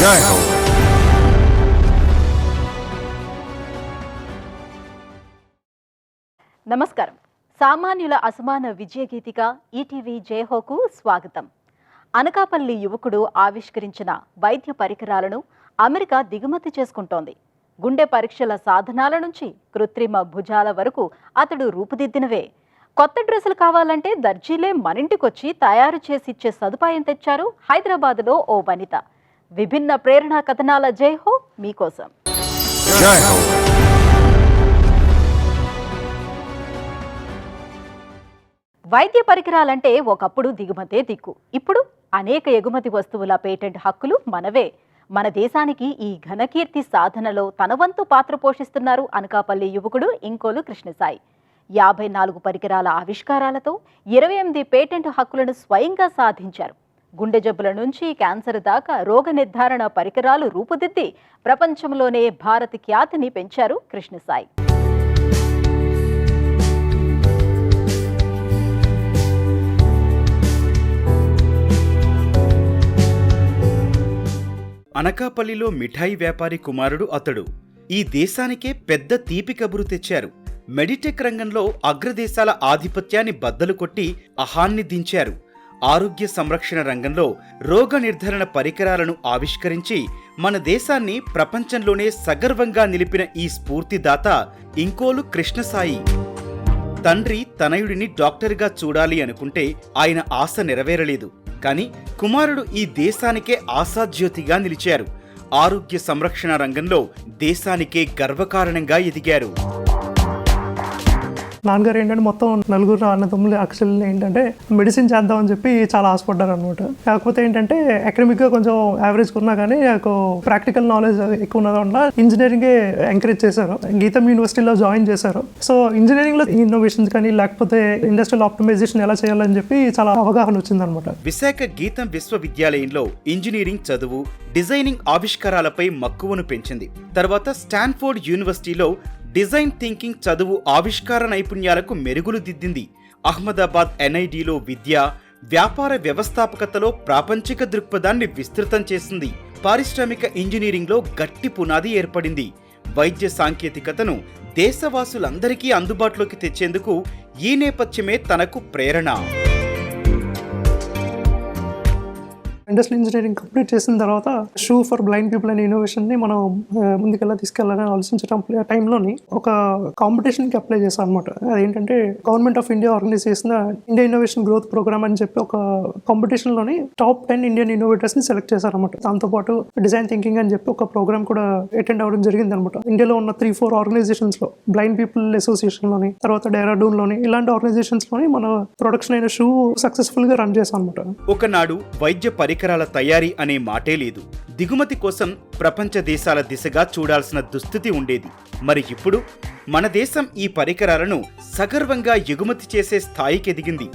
జై హో. నమస్కారం. సామాన్యుల అసమాన విజయగీతిగా ఈటీవీ జయహోకు స్వాగతం. అనకాపల్లి యువకుడు ఆవిష్కరించిన వైద్య పరికరాలను అమెరికా దిగుమతి చేసుకుంటోంది. గుండె పరీక్షల సాధనాల నుంచి కృత్రిమ భుజాల వరకు అతడు రూపుదిద్దినవే. కొత్త డ్రెస్సులు కావాలంటే దర్జీలే మనింటికొచ్చి తయారు చేసిచ్చే సదుపాయం తెచ్చారు హైదరాబాద్లో ఓ వనిత. విభిన్న ప్రేరణా కథనాల జయహో మీకోసం. జై హో. వైద్య పరికరాలంటే ఒకప్పుడు దిగుమతే దిక్కు. ఇప్పుడు అనేక ఎగుమతి వస్తువుల పేటెంట్ హక్కులు మనవే. మన దేశానికి ఈ ఘనకీర్తి సాధనలో తన వంతు పాత్ర పోషిస్తున్నారు అనకాపల్లి యువకుడు ఇంకోలు కృష్ణసాయి. 54 పరికరాల ఆవిష్కారాలతో 28 పేటెంట్ హక్కులను స్వయంగా సాధించారు. గుండె జబ్బుల నుంచి క్యాన్సర్ దాకా రోగ నిర్ధారణ పరికరాలు రూపుదిద్ది ప్రపంచంలోనే భారత్ ఖ్యాతిని పెంచారు కృష్ణసాయి. అనకాపల్లిలో మిఠాయి వ్యాపారి కుమారుడు అతడు. ఈ దేశానికే పెద్ద తీపి కబురు తెచ్చారు. మెడిటెక్ రంగంలో అగ్రదేశాల ఆధిపత్యాన్ని బద్దలు కొట్టి అహాన్ని దించారు. ఆరోగ్య సంరక్షణ రంగంలో రోగ నిర్ధారణ పరికరాలను ఆవిష్కరించి మన దేశాన్ని ప్రపంచంలోనే సగర్వంగా నిలిపిన ఈ స్ఫూర్తిదాత ఇంకోలు కృష్ణసాయి. తండ్రి తనయుడిని డాక్టర్గా చూడాలి అనుకుంటే ఆయన ఆశ నెరవేరలేదు. కానీ కుమారుడు ఈ దేశానికే ఆశాజ్యోతిగా నిలిచారు. ఆరోగ్య సంరక్షణ రంగంలో దేశానికే గర్వకారణంగా ఎదిగారు. నాన్నగారు ఏంటంటే మొత్తం నలుగురు అన్నదమ్ములు యాక్చువల్లీ ఏంటంటే మెడిసిన్ చేద్దామని చెప్పి చాలా ఆశపడ్డారు అనమాట. కాకపోతే ఏంటంటే అకాడమిక్గా కొంచెం యావరేజ్ ఉన్నా కానీ నాకు ప్రాక్టికల్ నాలెడ్జ్ ఎక్కువ ఉన్నది వల్ల ఇంజనీరింగే ఎంకరేజ్ చేశారు. గీతం యూనివర్సిటీలో జాయిన్ చేశారు. సో ఇంజనీరింగ్లో ఇన్నోవేషన్స్ కానీ లేకపోతే ఇండస్ట్రియల్ ఆప్టిమైజేషన్ ఎలా చేయాలని చెప్పి చాలా అవగాహన వచ్చిందనమాట. విశాఖ గీతం విశ్వవిద్యాలయంలో ఇంజనీరింగ్ చదువు, డిజైనింగ్ ఆవిష్కారాలపై మక్కువను పెంచింది. తర్వాత స్టాన్ఫోర్డ్ యూనివర్సిటీలో డిజైన్ థింకింగ్ చదువు ఆవిష్కార నైపుణ్యాలకు మెరుగులు దిద్దింది. అహ్మదాబాద్ ఎన్ఐడిలో విద్య, వ్యాపార వ్యవస్థాపకతలో ప్రాపంచిక దృక్పథాన్ని విస్తృతం చేసింది. పారిశ్రామిక ఇంజనీరింగ్లో గట్టి పునాది ఏర్పడింది. వైద్య సాంకేతికతను దేశవాసులందరికీ అందుబాటులోకి తెచ్చేందుకు ఈ నేపథ్యమే తనకు ప్రేరణ. ఇండస్ట్రియల్ ఇంజనీరింగ్ కంప్లీట్ చేసిన తర్వాత షూ ఫర్ బ్లైండ్ పీపుల్ అనే ఇన్నోవేషన్ని మనం ముందుకెలా తీసుకెళ్లాలని ఆలోచించడం టైంలోని ఒక కాంపిటీషన్కి అప్లై చేశాను అనమాట. అదేంటంటే గవర్నమెంట్ ఆఫ్ ఇండియా ఆర్గనైజ్ చేసిన ఇండియా ఇన్నోవేషన్ గ్రోత్ ప్రోగ్రామ్ అని చెప్పి ఒక కాంపిటీషన్లోని టాప్ 10 ఇండియన్ ఇన్నోవేటర్స్ని సెలెక్ట్ చేశారనమాట. దాంతోపాటు డిజైన్ థింకింగ్ అని చెప్పి ఒక ప్రోగ్రామ్ కూడా అటెండ్ అవ్వడం జరిగింది అనమాట. ఇండియాలో ఉన్న 3-4 ఆర్గనైజేషన్స్లో, బ్లైండ్ పీపుల్ అసోసియేషన్లోని, తర్వాత డెహ్రాడూన్లోని, ఇలాంటి ఆర్గనైజేషన్స్లోని మన ప్రొడక్షన్ అయిన షూ సక్సెస్ఫుల్గా రన్ చేశాం అనమాట. ఒకనాడు వైద్య పరికరాల తయారీ అనే మాటే లేదు. దిగుమతి కోసం ప్రపంచ దేశాల దిశగా చూడాల్సిన దుస్థితి ఉండేది. మరి ఇప్పుడు మన దేశం ఈ పరికరాలను సగర్వంగా ఎగుమతి చేసే స్థాయికి ఎదిగింది.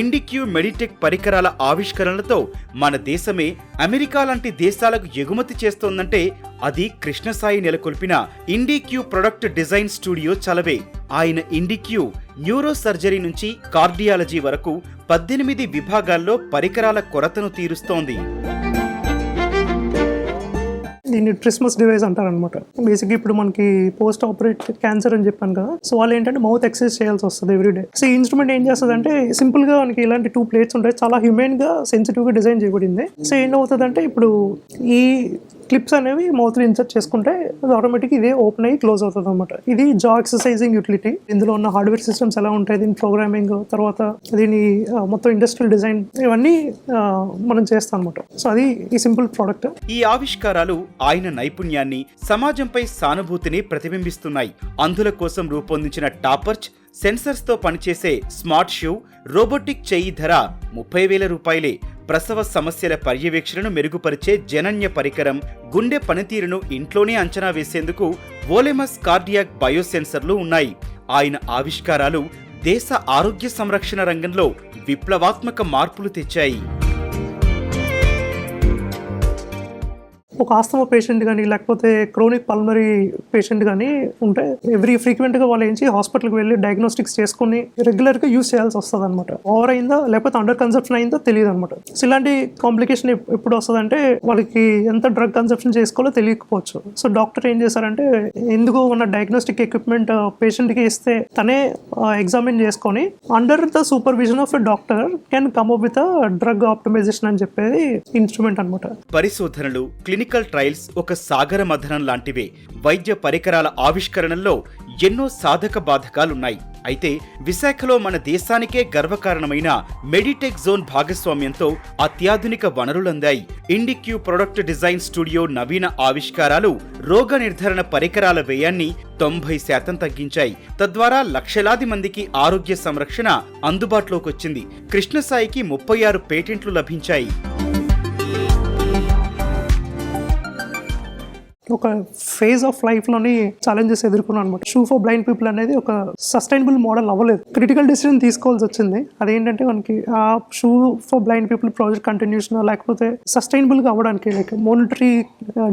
ఇండిక్యూ మెడిటెక్ పరికరాల ఆవిష్కరణలతో మన దేశమే అమెరికా లాంటి దేశాలకు ఎగుమతి చేస్తోందంటే అది కృష్ణసాయి నెలకొల్పిన ఇండిక్యూ ప్రొడక్ట్ డిజైన్ స్టూడియో చలవే. ఆయన ఇండిక్యూ న్యూరో సర్జరీ నుంచి కార్డియాలజీ వరకు 18 విభాగాల్లో పరికరాల కొరతను తీరుస్తోంది. దీన్ని ట్రిస్మస్ డివైస్ అంటారనమాట. బేసిక్గా ఇప్పుడు మనకి పోస్ట్ ఆపరేట్ క్యాన్సర్ అని చెప్పాను కదా, సో వాళ్ళు ఏంటంటే మౌత్ ఎక్సర్సైజ్ చేయాల్సి వస్తుంది ఎవ్రీడే. సో ఈ ఇన్స్ట్రుమెంట్ ఏం చేస్తుంది అంటే సింపుల్గా మనకి ఇలాంటి 2 ప్లేట్స్ ఉంటాయి, చాలా హ్యూమెన్గా సెన్సిటివ్గా డిజైన్ చేయబడింది. సో ఏమవుతుంది అంటే ఇప్పుడు ఈ క్లిప్స్ అనేవి మౌత్లో ఇన్సర్ట్ చేసుకుంటే అది ఆటోమేటిక్ ఇదే ఓపెన్ అయ్యి క్లోజ్ అవుతుంది అనమాట. ఇది జా ఎక్సర్సైజింగ్ యూటిలిటీ. ఇందులో ఉన్న హార్డ్వేర్ సిస్టమ్స్ ఎలా ఉంటాయి, దీని ప్రోగ్రామింగ్, తర్వాత దీని మొత్తం ఇండస్ట్రియల్ డిజైన్, ఇవన్నీ మనం చేస్తాం అనమాట. సో అది ఈ సింపుల్ ప్రోడక్ట్. ఈ ఆవిష్కారాలు ఆయన నైపుణ్యాన్ని, సమాజంపై సానుభూతిని ప్రతిబింబిస్తున్నాయి. అంధుల కోసం రూపొందించిన టాపర్చ్ సెన్సర్స్ తో పనిచేసే స్మార్ట్ షూ, రోబోటిక్ చెయ్యి ధర 30,000 రూపాయలే. ప్రసవ సమస్యల పర్యవేక్షణను మెరుగుపరిచే జనన్య పరికరం, గుండె పనితీరును ఇంట్లోనే అంచనా వేసేందుకు వోలెమస్ కార్డియాక్ బయోసెన్సర్లు ఉన్నాయి. ఆయన ఆవిష్కారాలు దేశ ఆరోగ్య సంరక్షణ రంగంలో విప్లవాత్మక మార్పులు తెచ్చాయి. ఒక ఆస్తమా పేషెంట్ కానీ లేకపోతే క్రోనిక్ పల్మరీ పేషెంట్ కానీ ఉంటే ఫ్రీక్వెంట్గా వాళ్ళు ఏంచి హాస్పిటల్కి వెళ్ళి డయాగ్నోస్టిక్స్ చేసుకుని రెగ్యులర్గా యూస్ చేయాల్సి వస్తుంది అనమాట. ఓవర్ అయిందా లేకపోతే అండర్ కన్సెప్షన్ అయిందో తెలియదు అనమాట. సో ఇలాంటి కాంప్లికేషన్ ఎప్పుడు వస్తుందంటే వాళ్ళకి ఎంత డ్రగ్ కన్సెప్షన్ చేసుకోవాలో తెలియకపోవచ్చు. సో డాక్టర్ ఏం చేశారంటే ఎందుకు ఉన్న డయాగ్నోస్టిక్ ఎక్విప్మెంట్ పేషెంట్కి ఇస్తే తనే ఎగ్జామిన్ చేసుకొని under the supervision of a doctor can come up with drug optimization అని చెప్పేది ఇన్స్ట్రుమెంట్ అనమాట. పరిశోధనలు, క్లినికల్ ట్రయల్స్ ఒక సాగర మథనం లాంటివే. వైద్య పరికరాల ఆవిష్కరణల్లో ఎన్నో సాధక బాధకాలున్నాయి. అయితే విశాఖలో మన దేశానికే గర్వకారణమైన మెడిటెక్ జోన్ భాగస్వామ్యంతో అత్యాధునిక వనరులందాయి. ఇండిక్యూ ప్రొడక్ట్ డిజైన్ స్టూడియో నవీన ఆవిష్కారాలు రోగ నిర్ధారణ పరికరాల వ్యయాన్ని 90% తగ్గించాయి. తద్వారా లక్షలాది మందికి ఆరోగ్య సంరక్షణ అందుబాటులోకొచ్చింది. కృష్ణసాయికి 36 పేటెంట్లు లభించాయి. ఒక ఫేజ్ ఆఫ్ లైఫ్లోని ఛాలెంజెస్ ఎదుర్కొన్నాను అనమాట. షూ ఫర్ బ్లైండ్ పీపుల్ అనేది ఒక సస్టైనబుల్ మోడల్ అవ్వలేదు. క్రిటికల్ డెసిషన్ తీసుకోవాల్సి వచ్చింది. అదేంటంటే మనకి ఆ shoe for blind people project continuation లేకపోతే సస్టైనబుల్గా అవ్వడానికి లైక్ మోనిటరీ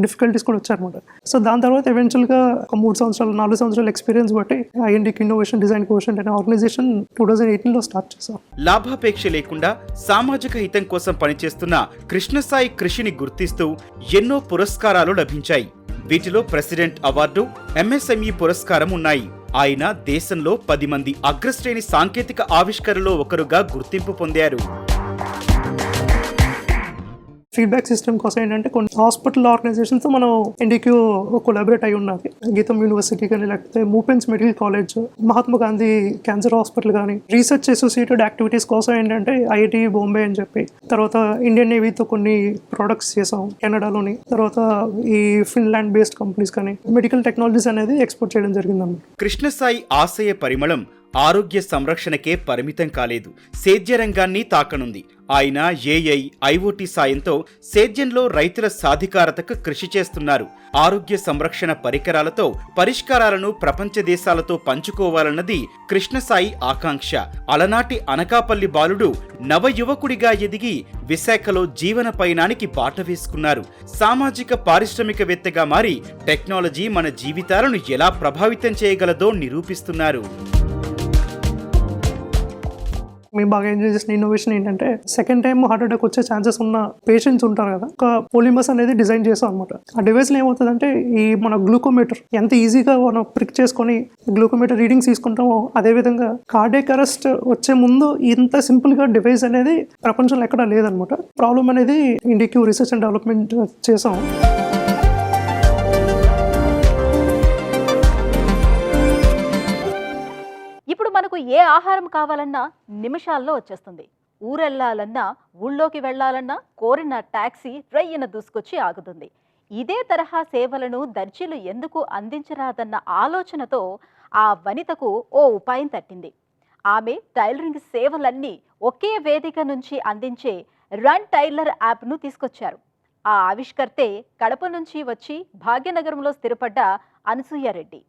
డిఫికల్టీస్ కూడా వచ్చారనమాట. సో దాని తర్వాత ఎవెన్చువల్గా ఒక 4 సంవత్సరాలు ఎక్స్పీరియన్స్ బట్టి ఐఎన్డిక్ ఇన్నోవేషన్ డిజైన్ కోషన్ అనే ఆర్గనైజేషన్ 2018లో స్టార్ట్ చేశాం. లాభాపేక్ష లేకుండా సామాజిక హితం కోసం పనిచేస్తున్న కృష్ణసాయి కృషిని గుర్తిస్తూ ఎన్నో పురస్కారాలు లభించాయి. వీటిలో ప్రెసిడెంట్ అవార్డు, ఎంఎస్ఎంఈ పురస్కారం ఉన్నాయి. ఆయన దేశంలో 10 మంది అగ్రశ్రేణి సాంకేతిక ఆవిష్కరణలో ఒకరుగా గుర్తింపు పొందారు. ఫీడ్బ్యాక్ సిస్టమ్ కోసం ఏంటంటే కొన్ని హాస్పిటల్ ఆర్గనైజేషన్తో మనం ఎన్డీక్యూ కొలాబరేట్ అయి ఉన్నది. గీతం యూనివర్సిటీ కానీ లేకపోతే Moopen's medical college, Mahatma Gandhi cancer hospital కానీ రీసెర్చ్ అసోసియేటెడ్ యాక్టివిటీస్ కోసం ఏంటంటే ఐఐటి బాంబే అని చెప్పి, తర్వాత ఇండియన్ నేవీతో కొన్ని ప్రొడక్ట్స్ చేసాం కెనడాలోని, తర్వాత ఈ ఫిన్లాండ్ బేస్డ్ కంపెనీస్ కానీ మెడికల్ టెక్నాలజీస్ అనేది ఎక్స్పోర్ట్ చేయడం జరిగిందన్నమాట. కృష్ణసాయి ఆశయ పరిమళం ఆరోగ్య సంరక్షణకే పరిమితం కాలేదు, సేద్య రంగాన్ని తాకనుంది. ఆయన ఏఐ, ఐఓటీ సాయంతో సేద్యంలో రైతుల సాధికారతకు కృషి చేస్తున్నారు. ఆరోగ్య సంరక్షణ పరికరాలతో పరిష్కారాలను ప్రపంచ దేశాలతో పంచుకోవాలన్నది కృష్ణసాయి ఆకాంక్ష. అలనాటి అనకాపల్లి బాలుడు నవయువకుడిగా ఎదిగి విశాఖలో జీవన పయనానికి బాట వేసుకున్నారు. సామాజిక పారిశ్రామికవేత్తగా మారి టెక్నాలజీ మన జీవితాలను ఎలా ప్రభావితం చేయగలదో నిరూపిస్తున్నారు. మేము బాగా ఎంజాయ్ చేసిన ఇన్నోవేషన్ ఏంటంటే సెకండ్ టైం హార్ట్ అటాక్ వచ్చే ఛాన్సెస్ ఉన్న పేషెంట్స్ ఉంటారు కదా, ఒక పోలిమర్స్ అనేది డిజైన్ చేస్తాం అనమాట. ఆ డివైస్లో ఏమవుతుందంటే ఈ మన గ్లూకోమీటర్ ఎంత ఈజీగా మనం ప్రిక్ చేసుకొని గ్లూకోమీటర్ రీడింగ్స్ తీసుకుంటామో అదేవిధంగా కార్డియాక్ అరెస్ట్ వచ్చే ముందు ఇంత సింపుల్గా డివైస్ అనేది ప్రపంచంలో ఎక్కడా లేదనమాట. ప్రాబ్లం అనేది ఇండిక్యూ రీసెర్చ్ అండ్ డెవలప్మెంట్ చేసాం. ఇప్పుడు మనకు ఏ ఆహారం కావాలన్నా నిమిషాల్లో వచ్చేస్తుంది. ఊరెళ్ళాలన్నా, ఊళ్ళోకి వెళ్లాలన్నా కోరిన టాక్సీ రయ్యన దూసుకొచ్చి ఆగుతుంది. ఇదే తరహా సేవలను దర్జీలు ఎందుకు అందించరాదన్న ఆలోచనతో ఆ వనితకు ఓ ఉపాయం తట్టింది. ఆమె టైలరింగ్ సేవలన్నీ ఒకే వేదిక నుంచి అందించే రన్ టైలర్ యాప్ను తీసుకొచ్చారు. ఆ ఆవిష్కర్తే కడప నుంచి వచ్చి భాగ్యనగరంలో స్థిరపడ్డ అనసూయ రెడ్డి.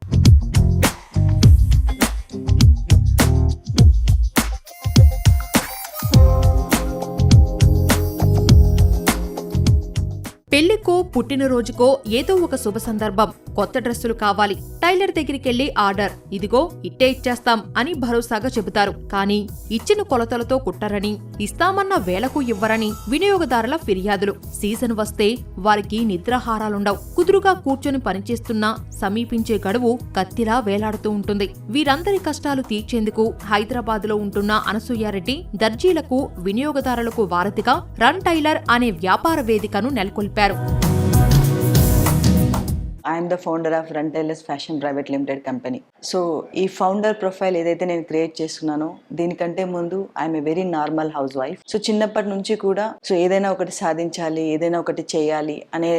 పెళ్లికో పుట్టినరోజుకో ఏదో ఒక శుభ సందర్భం, కొత్త డ్రెస్సులు కావాలి, టైలర్ దగ్గరికెళ్లి ఆర్డర్, ఇదిగో ఇట్టే ఇచ్చేస్తాం అని భరోసాగా చెబుతారు. కానీ ఇచ్చిన కొలతలతో కుట్టరని, ఇస్తామన్న వేలకు ఇవ్వరని వినియోగదారుల ఫిర్యాదులు. సీజన్ వస్తే వారికి నిద్రాహారాలుండవు. కుదురుగా కూర్చొని పనిచేస్తున్నా సమీపించే గడువు కత్తిలా వేలాడుతూ ఉంటుంది. వీరందరి కష్టాలు తీర్చేందుకు హైదరాబాద్లో ఉంటున్న అనసూయారెడ్డి దర్జీలకు, వినియోగదారులకు వారధిగా రన్ టైలర్ అనే వ్యాపార వేదికను నెలకొల్పారు. I am the founder of Run Tailors Fashion Private Limited Company. So ఈ ఫౌండర్ ప్రొఫైల్ ఏదైతే నేను క్రియేట్ చేస్తున్నానో దీనికంటే ముందు I'm a very normal house wife. So చిన్నప్పటి నుంచి కూడా ఏదైనా ఒకటి సాధించాలి, ఏదైనా ఒకటి చేయాలి అనే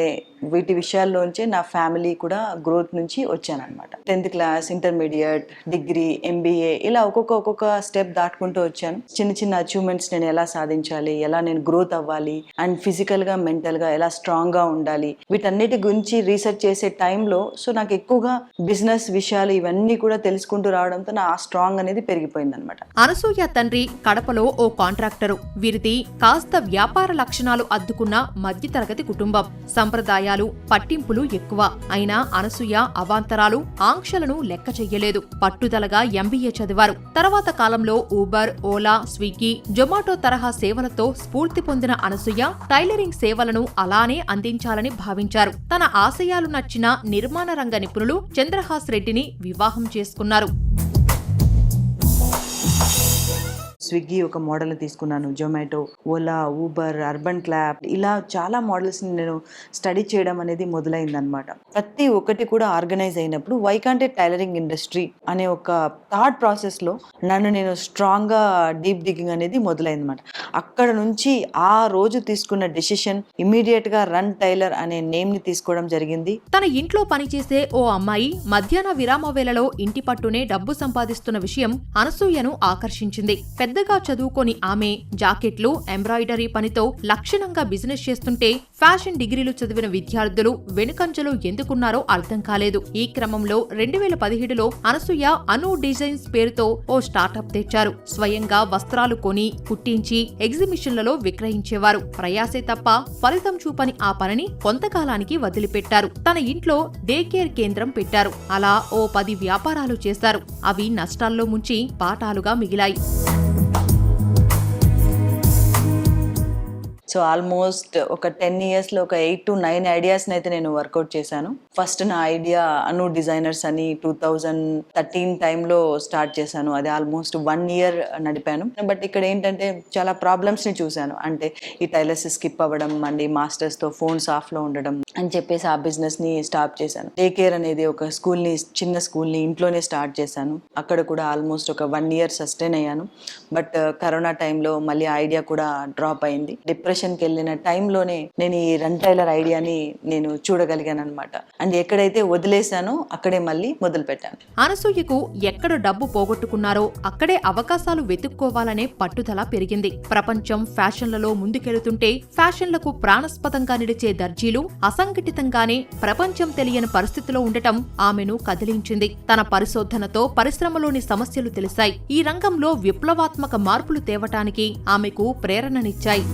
వీటి విషయాల్లోంచే నా ఫ్యామిలీ కూడా గ్రోత్ నుంచి వచ్చానమాట. 10th class, intermediate, degree, MBA ఇలా ఒక్కొక్క స్టెప్ దాటుకుంటూ వచ్చాను. చిన్న చిన్న అచీవ్మెంట్స్ నేను ఎలా సాధించాలి, ఎలా నేను గ్రోత్ అవ్వాలి అండ్ ఫిజికల్గా, మెంటల్గా ఎలా స్ట్రాంగ్గా ఉండాలి, వీటన్నిటి గురించి రీసెర్చ్ చేసే టైంలో సో నాకు ఎక్కువగా బిజినెస్ విషయాలు ఇవన్నీ కూడా తెలుసుకుంటూ రావడంతో నా స్ట్రాంగ్ అనేది పెరిగిపోయింది అనమాట. అనసూయ తండ్రి కడపలో ఓ కాంట్రాక్టరు. వీరిది కాస్త వ్యాపార లక్షణాలు అద్దుకున్న మధ్యతరగతి కుటుంబం. సంప్రదాయాలు, పట్టింపులు ఎక్కువ. అయినా అనసూయ అవాంతరాలు, ఆంక్షలను లెక్క చెయ్యలేదు. పట్టుదలగా ఎంబీఏ చదివారు. తర్వాత కాలంలో ఊబర్, ఓలా, స్విగ్గీ, జొమాటో తరహా సేవలతో స్ఫూర్తి పొందిన అనసూయ టైలరింగ్ సేవలను అలానే అందించాలని భావించారు. తన ఆశయాలు నచ్చిన నిర్మాణ రంగ నిపుణులు చంద్రహాస్ రెడ్డిని వివాహం చేసుకున్నారు. స్విగ్గీ ఒక మోడల్ తీసుకున్నాను, Zomato, Ola, Uber, urban clap, ఇలా చాలా మోడల్స్ని నేను స్టడీ చేయడం అనేది మొదలైందనమాట. ప్రతి ఒక్కటి కూడా ఆర్గనైజ్ అయినప్పుడు వై కాంట్ టైలరింగ్ ఇండస్ట్రీ అనే ఒక థాట్ ప్రాసెస్లో నన్ను నేను స్ట్రాంగ్గా డీప్ డిగ్గింగ్ అనేది మొదలైందన్నమాట. అక్కడ నుంచి ఆ రోజు తీసుకున్న డెసిషన్ ఇమీడియట్గా రన్ టైలర్ అనే నేమ్ని తీసుకోవడం జరిగింది. తన ఇంట్లో పనిచేసే ఓ అమ్మాయి మధ్యాహ్న విరామ వేళలో ఇంటి పట్టునే డబ్బు సంపాదిస్తున్న విషయం అనసూయను ఆకర్షించింది. పెద్దగా చదువుకొని ఆమె జాకెట్లు, ఎంబ్రాయిడరీ పనితో లక్షణంగా బిజినెస్ చేస్తుంటే ఫ్యాషన్ డిగ్రీలు చదివిన విద్యార్థులు వెనుకంజలో ఎందుకున్నారో అర్థం కాలేదు. ఈ క్రమంలో 2017లో అనసూయ అను డిజైన్స్ పేరుతో ఓ స్టార్టప్ తెచ్చారు. స్వయంగా వస్త్రాలు కొని, కుట్టించి ఎగ్జిబిషన్లలో విక్రయించేవారు. ప్రయాసే తప్ప ఫలితం చూపని ఆ పనిని కొంతకాలానికి వదిలిపెట్టారు. తన ఇంట్లో డే కేర్ కేంద్రం పెట్టారు. అలా ఓ 10 వ్యాపారాలు చేశారు. అవి నష్టాల్లో ముంచి పాఠాలుగా మిగిలాయి. సో ఆల్మోస్ట్ ఒక 10 yearsలో ఒక 8 to 9 ఐడియాస్ని అయితే నేను వర్కౌట్ చేశాను. ఫస్ట్ నా ఐడియా అను డిజైనర్స్ అని 2013 టైంలో స్టార్ట్ చేశాను. అది ఆల్మోస్ట్ 1 year నడిపాను. బట్ ఇక్కడ ఏంటంటే చాలా ప్రాబ్లమ్స్ని చూశాను. అంటే ఈ టైలర్స్ స్కిప్ అవ్వడం, మళ్ళీ మాస్టర్స్తో ఫోన్స్ ఆఫ్లో ఉండడం అని చెప్పేసి ఆ బిజినెస్ని స్టార్ట్ చేశాను. డే కేర్ అనేది ఒక చిన్న స్కూల్ని ఇంట్లోనే స్టార్ట్ చేశాను. అక్కడ కూడా ఆల్మోస్ట్ ఒక 1 year సస్టైన్ అయ్యాను. బట్ కరోనా టైంలో మళ్ళీ ఐడియా కూడా డ్రాప్ అయింది. డిప్రెషన్కి వెళ్ళిన టైంలోనే నేను ఈ రన్ టైలర్ ఐడియాని నేను చూడగలిగాను అనమాట. అండ్ ఎక్కడైతే వదిలేశానో అక్కడే మళ్ళీ మొదలు పెట్టాను. అనసూయకు ఎక్కడ డబ్బు పోగొట్టుకున్నారో అక్కడే అవకాశాలు వెతుక్కోవాలనే పట్టుదల పెరిగింది. ప్రపంచం ఫ్యాషన్లలో ముందుకెళుతుంటే ఫ్యాషన్లకు ప్రాణస్పదంగా నిలిచే దర్జీలు అసంఘటితంగానే ప్రపంచం తెలియని పరిస్థితిలో ఉండటం ఆమెను కదిలించింది. తన పరిశోధనతో పరిశ్రమలోని సమస్యలు తెలిసాయి. ఈ రంగంలో విప్లవాత్మక మార్పులు తేవటానికి ఆమెకు ప్రేరణనిచ్చాయి.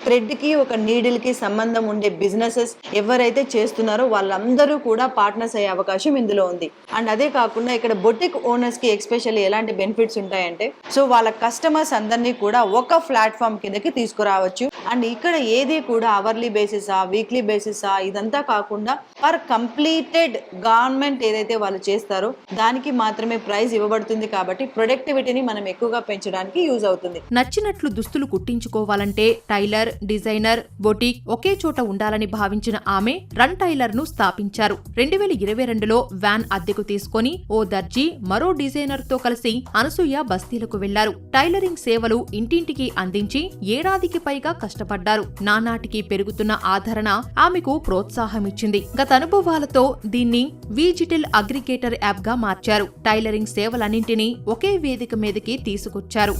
థ్రెడ్కి ఒక నీడిల్కి సంబంధం ఉండే బిజినెసెస్ ఎవరైతే చేస్తున్నారో వాళ్ళందరూ కూడా పార్ట్నర్స్ అయ్యే అవకాశం ఇందులో ఉంది. అండ్ అదే కాకుండా ఇక్కడ బొటిక్ ఓనర్స్కి ఎస్పెషల్లీ ఎలాంటి బెనిఫిట్స్ ఉంటాయంటే సో వాళ్ళ కస్టమర్స్ అందరినీ కూడా ఒక ప్లాట్ఫామ్ కిందకి తీసుకురావచ్చు. అండ్ ఇక్కడ ఏది కూడా అవర్లీ బేసిసా, వీక్లీ బేసిసా ఇదంతా కాకుండా పర్ కంప్లీటెడ్ గవర్నమెంట్ ఏదైతే వాళ్ళు చేస్తారో దానికి మాత్రమే ప్రైజ్ ఇవ్వబడుతుంది. కాబట్టి ప్రొడక్టివిటీని మనం ఎక్కువగా పెంచడానికి యూజ్ అవుతుంది. నచ్చినట్లు దుస్తులు కుట్టించుకోవాలంటే టైలర్, డిజైనర్, బొటిక్ ఒకే చోట ఉండాలని భావించిన ఆమె రన్ టైలర్ ను స్థాపించారు. 2022లో వ్యాన్ అద్దెకు తీసుకుని ఓ దర్జీ, మరో డిజైనర్ తో కలిసి అనసూయ బస్తీలకు వెళ్లారు. టైలరింగ్ సేవలు ఇంటింటికి అందించి ఏడాదికి పైగా కష్టపడ్డారు. నానాటికి పెరుగుతున్న ఆదరణ ఆమెకు ప్రోత్సాహమిచ్చింది. గత అనుభవాలతో దీన్ని విజిటల్ అగ్రిగేటర్ యాప్ గా మార్చారు. టైలరింగ్ సేవలన్నింటినీ ఒకే వేదిక మీదకి తీసుకొచ్చారు.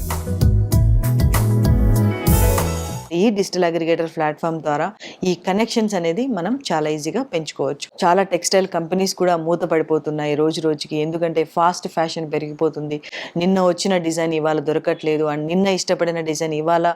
ఈ డిజిటల్ అగ్రిగేటర్ ప్లాట్ఫామ్ ద్వారా ఈ కనెక్షన్స్ అనేది మనం చాలా ఈజీగా పెంచుకోవచ్చు. చాలా టెక్స్టైల్ కంపెనీస్ కూడా మూతపడిపోతున్నాయి రోజు రోజుకి. ఎందుకంటే ఫాస్ట్ ఫ్యాషన్ పెరిగిపోతుంది. నిన్న వచ్చిన డిజైన్ ఇవాళ దొరకట్లేదు, అండ్ నిన్న ఇష్టపడిన డిజైన్ ఇవాళ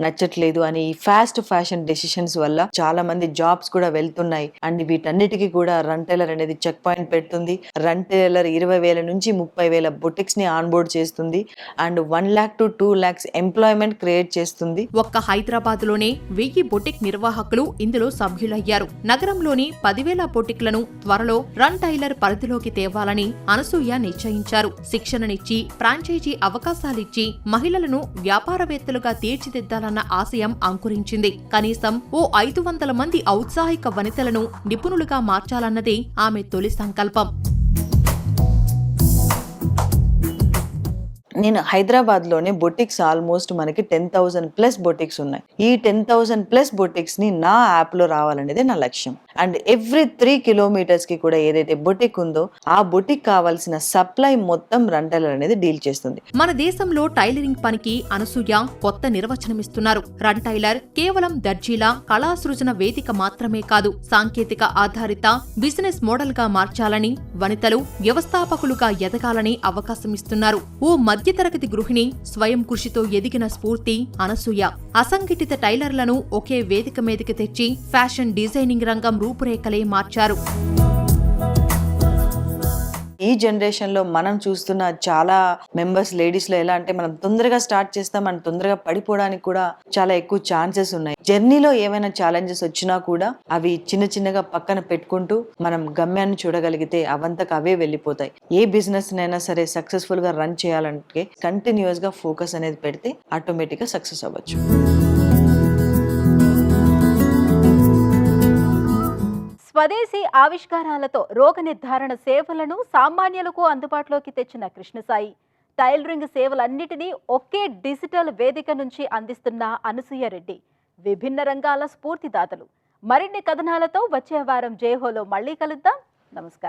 నచ్చట్లేదు అని ఈ ఫాస్ట్ ఫ్యాషన్ డెసిషన్స్ వల్ల చాలా మంది జాబ్స్ కూడా వెళ్తున్నాయి. అండ్ వీటన్నిటికీ కూడా రన్ టైలర్ అనేది చెక్ పాయింట్ పెడుతుంది. రన్ టైలర్ 20,000 నుంచి 30,000 బొటిక్స్ ని ఆన్ బోర్డ్ చేస్తుంది. And 1 lakh to 2 lakhs employment create చేస్తుంది. ఒక్క హైదరాబాద్లోనే 1000 బొటిక్ నిర్వాహకులు ఇందులో సభ్యులయ్యారు. నగరంలోని 10,000 బొటిక్లను త్వరలో రన్ టైలర్ పరిధిలోకి తేవాలని అనసూయ నిశ్చయించారు. శిక్షణనిచ్చి, ఫ్రాంచైజీ అవకాశాలిచ్చి మహిళలను వ్యాపారవేత్తలుగా తీర్చిదిద్దాలన్న ఆశయం అంకురించింది. కనీసం ఓ 500 మంది ఔత్సాహిక వనితలను నిపుణులుగా మార్చాలన్నదే ఆమె తొలి సంకల్పం. నేను హైదరాబాద్లోనే బొటిక్స్ ఆల్మోస్ట్ మనకి 10,000+ బొటిక్స్ ఉన్నాయి. ఈ 10,000+ బొటిక్స్ని నా యాప్లో రావాలనేది నా లక్ష్యం. అండ్ ఎవ్రీ 3 kilometers కి కూడా ఏదైతే బొటిక్ ఉందో ఆ బొటిక్ కావాల్సిన సప్లై మొత్తం రన్ టైలర్ అనేది డీల్ చేస్తుంది. మన దేశంలో టైలరింగ్ పనికి అనసూయ కొత్త నిర్వచనమిస్తున్నారు. రన్ టైలర్ కేవలం దర్జీల కళా సృజన వేదిక మాత్రమే కాదు, సాంకేతిక ఆధారిత బిజినెస్ మోడల్ గా మార్చాలని, వనితలు వ్యవస్థాపకులుగా ఎదగాలని అవకాశమిస్తున్నారు. ఓ మధ్యతరగతి గృహిణి స్వయం కృషితో ఎదిగిన స్ఫూర్తి అనసూయ. అసంఘటిత టైలర్లను ఒకే వేదిక మీదకి తెచ్చి ఫ్యాషన్ డిజైనింగ్ రంగం రూపురేఖలే మార్చారు. ఈ జనరేషన్ లో మనం చూస్తున్న చాలా మెంబర్స్ లేడీస్ లో ఎలా అంటే మనం తొందరగా స్టార్ట్ చేస్తాం, మనం తొందరగా పడిపోవడానికి కూడా చాలా ఎక్కువ ఛాన్సెస్ ఉన్నాయి. జర్నీలో ఏమైనా ఛాలెంజెస్ వచ్చినా కూడా అవి చిన్న చిన్నగా పక్కన పెట్టుకుంటూ మనం గమ్యాన్ని చూడగలిగితే అవంతకు అవే వెళ్ళిపోతాయి. ఏ బిజినెస్ నైనా సరే సక్సెస్ఫుల్ గా రన్ చేయాలంటే కంటిన్యూస్ గా ఫోకస్ అనేది పెడితే ఆటోమేటిక్ గా సక్సెస్ అవ్వచ్చు. స్వదేశీ ఆవిష్కారాలతో రోగ నిర్ధారణ సేవలను సామాన్యులకు అందుబాటులోకి తెచ్చిన కృష్ణసాయి టైలరింగ్ సేవలన్నిటినీ ఒకే డిజిటల్ వేదిక నుంచి అందిస్తున్న అనసూయ రెడ్డి విభిన్న రంగాల స్ఫూర్తిదాతలు. మరిన్ని కథనాలతో వచ్చే వారం జేహోలో మళ్ళీ కలుద్దాం. నమస్కారం.